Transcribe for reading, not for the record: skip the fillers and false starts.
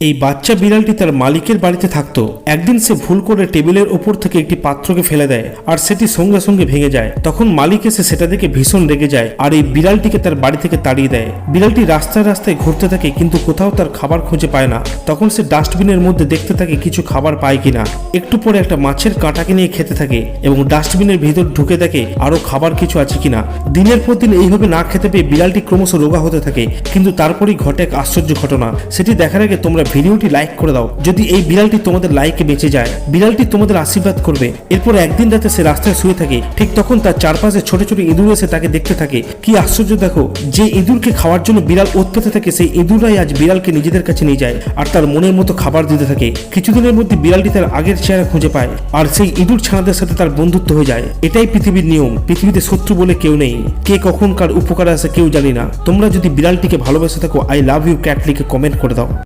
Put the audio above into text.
এই বাচ্চা বিড়ালটি তার মালিকের বাড়িতে থাকতো। একদিন সে ভুল করে টেবিলের ওপর থেকে একটি পাত্রকে ফেলে দেয় আর সেটি সঙ্গে সঙ্গে ভেঙে যায়। তখন মালিক এসে সেটা দেখে ভীষণ রেগে যায় আর এই বিড়ালটিকে তার বাড়ি থেকে তাড়িয়ে দেয়। বিড়ালটি রাস্তায় রাস্তায় ঘুরতে থাকে কিন্তু কোথাও তার খাবার খুঁজে পায় না। তখন সে ডাস্টবিনের মধ্যে দেখতে থাকে কিছু খাবার পায় কিনা। একটু পরে একটা মাছের কাঁটাকে নিয়ে খেতে থাকে এবং ডাস্টবিনের ভিতর ঢুকে দেখে আরো খাবার কিছু আছে কিনা। দিনের পর দিন এইভাবে না খেতে পেয়ে বিড়ালটি ক্রমশ রোগা হতে থাকে। কিন্তু তারপরেই ঘটে এক আশ্চর্য ঘটনা। সেটি দেখার আগে তোমরা ভিডিওটি লাইক করে দাও। যদি এই বিড়ালটি তোমাদের লাইকে বেঁচে যায়, বিড়ালটি তোমাদের আশীর্বাদ করবে। এরপর একদিন রাতে সে রাস্তায় শুয়ে থাকে, ঠিক তখন তার চারপাশে ছোট ছোট ইঁদুর এসে তাকে দেখতে থাকে। কি আশ্চর্য দেখো, যে ইঁদুরকে খাওয়ার জন্য বিড়াল ওত পেতে থাকে সেই ইঁদুররাই আজ বিড়ালকে নিজেদের কাছে নিয়ে যায় আর তার মনের মতো খাবার দিতে থাকে। কিছুদিনের মধ্যে বিড়ালটি তার আগের চেহারা খুঁজে পায় আর সেই ইঁদুর ছানাদের সাথে তার বন্ধুত্ব হয়ে যায়। এটাই পৃথিবীর নিয়ম। পৃথিবীতে শত্রু বলে কেউ নেই। কে কখন কার উপকারে আসে কেউ জানি না। তোমরা যদি বিড়ালটিকে ভালোবেসে থাকো, আই লাভ ইউ ক্যাট লিখে কমেন্ট করে দাও।